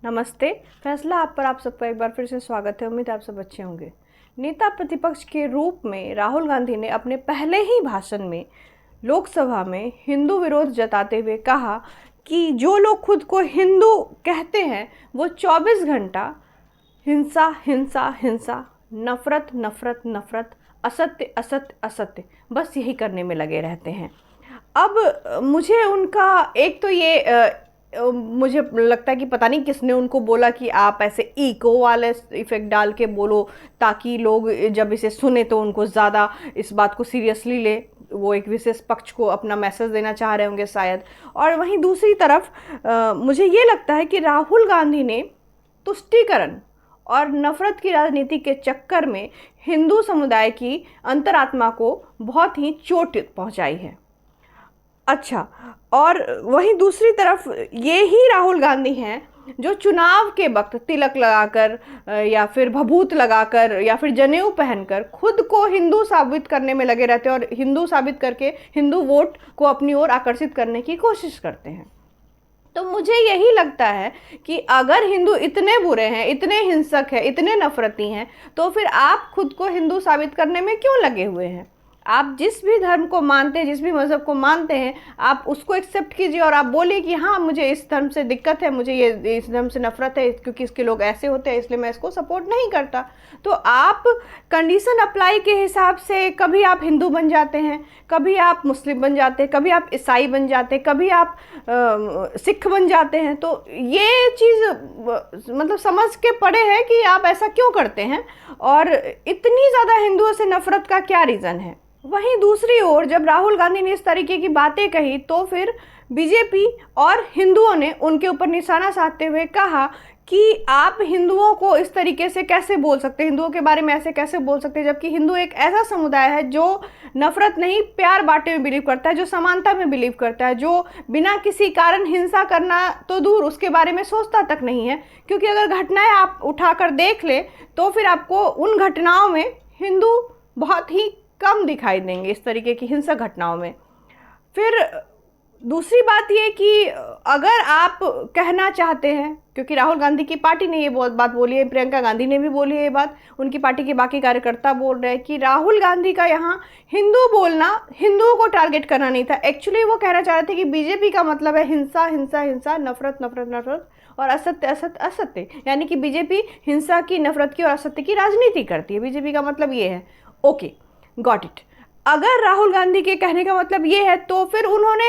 नमस्ते। फैसला आप पर आप सबका एक बार फिर से स्वागत है। उम्मीद है आप सब अच्छे होंगे। नेता प्रतिपक्ष के रूप में राहुल गांधी ने अपने पहले ही भाषण में लोकसभा में हिंदू विरोध जताते हुए कहा कि जो लोग खुद को हिंदू कहते हैं वो 24 घंटा हिंसा हिंसा हिंसा, नफरत नफरत नफरत, असत्य असत्य असत्य, बस यही करने में लगे रहते हैं। अब मुझे उनका एक तो मुझे लगता है कि पता नहीं किसने उनको बोला कि आप ऐसे इको वाले इफ़ेक्ट डाल के बोलो ताकि लोग जब इसे सुने तो उनको ज़्यादा इस बात को सीरियसली ले। वो एक विशेष पक्ष को अपना मैसेज देना चाह रहे होंगे शायद। और वहीं दूसरी तरफ मुझे ये लगता है कि राहुल गांधी ने तुष्टीकरण और नफ़रत की राजनीति के चक्कर में हिंदू समुदाय की अंतरात्मा को बहुत ही चोट पहुंचाई है। अच्छा, और वहीं दूसरी तरफ ये ही राहुल गांधी हैं जो चुनाव के वक्त तिलक लगाकर या फिर भभूत लगाकर या फिर जनेऊ पहनकर खुद को हिंदू साबित करने में लगे रहते हैं और हिंदू साबित करके हिंदू वोट को अपनी ओर आकर्षित करने की कोशिश करते हैं। तो मुझे यही लगता है कि अगर हिंदू इतने बुरे हैं, इतने हिंसक हैं, इतने नफरती हैं, तो फिर आप खुद को हिंदू साबित करने में क्यों लगे हुए हैं? आप जिस भी धर्म को मानते हैं, जिस भी मज़हब को मानते हैं, आप उसको एक्सेप्ट कीजिए और आप बोलिए कि हाँ, मुझे इस धर्म से दिक्कत है, मुझे ये इस धर्म से नफरत है क्योंकि इसके लोग ऐसे होते हैं, इसलिए मैं इसको सपोर्ट नहीं करता। तो आप कंडीशन अप्लाई के हिसाब से कभी आप हिंदू बन जाते हैं, कभी आप मुस्लिम बन जाते हैं, कभी आप ईसाई बन जाते हैं, कभी आप सिख बन जाते हैं। तो ये चीज़ मतलब समझ के पड़े है कि आप ऐसा क्यों करते हैं और इतनी ज़्यादा हिंदुओं से नफरत का क्या रीज़न है। वहीं दूसरी ओर जब राहुल गांधी ने इस तरीके की बातें कही तो फिर बीजेपी और हिंदुओं ने उनके ऊपर निशाना साधते हुए कहा कि आप हिंदुओं को इस तरीके से कैसे बोल सकते हैं, हिंदुओं के बारे में ऐसे कैसे बोल सकते हैं, जबकि हिंदू एक ऐसा समुदाय है जो नफरत नहीं प्यार बांटने में बिलीव करता है, जो समानता में बिलीव करता है, जो बिना किसी कारण हिंसा करना तो दूर उसके बारे में सोचता तक नहीं है। क्योंकि अगर घटनाएं आप उठाकर देख ले तो फिर आपको उन घटनाओं में हिंदू बहुत ही कम दिखाई देंगे, इस तरीके की हिंसक घटनाओं में। फिर दूसरी बात ये कि अगर आप कहना चाहते हैं, क्योंकि राहुल गांधी की पार्टी ने ये बहुत बात बोली है, प्रियंका गांधी ने भी बोली है ये बात, उनकी पार्टी के बाकी कार्यकर्ता बोल रहे हैं कि राहुल गांधी का यहाँ हिंदू बोलना हिंदुओं को टारगेट करना नहीं था। एक्चुअली वो कहना चाह रहे थे कि बीजेपी का मतलब है हिंसा हिंसा हिंसा, नफरत नफरत नफरत और असत्य असत्य असत्य, यानी कि बीजेपी हिंसा की, नफरत की और असत्य की राजनीति करती है। बीजेपी का मतलब ये है। Okay, got it. अगर राहुल गांधी के कहने का मतलब ये है तो फिर उन्होंने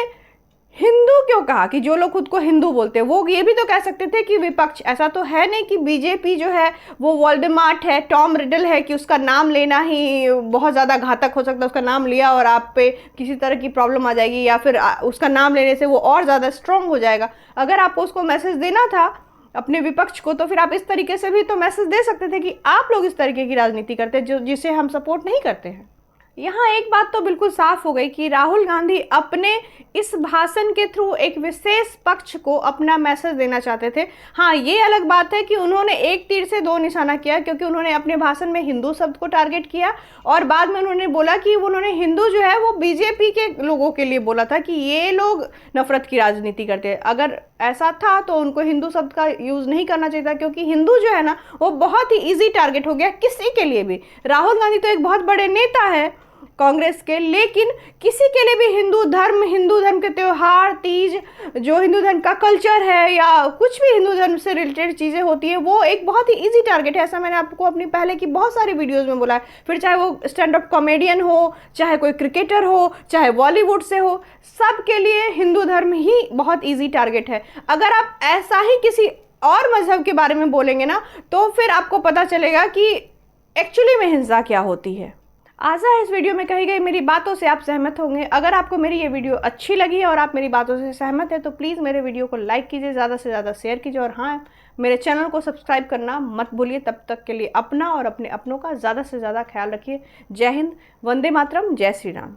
हिंदू क्यों कहा कि जो लोग खुद को हिंदू बोलते हैं? वो ये भी तो कह सकते थे कि विपक्ष। ऐसा तो है नहीं कि बीजेपी जो है वो वोल्डेमार्ट है, टॉम रिडल है कि उसका नाम लेना ही बहुत ज़्यादा घातक हो सकता है। उसका नाम लिया और आप पे किसी तरह की प्रॉब्लम आ जाएगी या फिर उसका नाम लेने से वो और ज़्यादा स्ट्रांग हो जाएगा। अगर आपको उसको मैसेज देना था अपने विपक्ष को तो फिर आप इस तरीके से भी तो मैसेज दे सकते थे कि आप लोग इस तरीके की राजनीति करते हैं जिसे हम सपोर्ट नहीं करते हैं। यहाँ एक बात तो बिल्कुल साफ हो गई कि राहुल गांधी अपने इस भाषण के थ्रू एक विशेष पक्ष को अपना मैसेज देना चाहते थे। हाँ, ये अलग बात है कि उन्होंने एक तीर से दो निशाना किया, क्योंकि उन्होंने अपने भाषण में हिंदू शब्द को टारगेट किया और बाद में उन्होंने बोला कि उन्होंने हिंदू जो है वो बीजेपी के लोगों के लिए बोला था कि ये लोग नफरत की राजनीति करते हैं। अगर ऐसा था तो उनको हिंदू शब्द का यूज़ नहीं करना चाहिए था, क्योंकि हिंदू जो है ना वो बहुत ही ईजी टारगेट हो गया किसी के लिए भी। राहुल गांधी तो एक बहुत बड़े नेता है कांग्रेस के, लेकिन किसी के लिए भी हिंदू धर्म के त्यौहार, तीज, जो हिंदू धर्म का कल्चर है या कुछ भी हिंदू धर्म से रिलेटेड चीज़ें होती हैं, वो एक बहुत ही इजी टारगेट है। ऐसा मैंने आपको अपनी पहले की बहुत सारी वीडियोस में बोला है। फिर चाहे वो स्टैंड अप कॉमेडियन हो, चाहे कोई क्रिकेटर हो, चाहे बॉलीवुड से हो, सब के लिए हिंदू धर्म ही बहुत ईजी टारगेट है। अगर आप ऐसा ही किसी और मजहब के बारे में बोलेंगे ना तो फिर आपको पता चलेगा कि एक्चुअली में हिंसा क्या होती है। आशा है इस वीडियो में कही गई मेरी बातों से आप सहमत होंगे। अगर आपको मेरी ये वीडियो अच्छी लगी है और आप मेरी बातों से सहमत है तो प्लीज़ मेरे वीडियो को लाइक कीजिए, ज़्यादा से ज़्यादा शेयर कीजिए और हाँ, मेरे चैनल को सब्सक्राइब करना मत भूलिए। तब तक के लिए अपना और अपने अपनों का ज़्यादा से ज़्यादा ख्याल रखिए। जय हिंद, वंदे मातरम, जय श्री राम।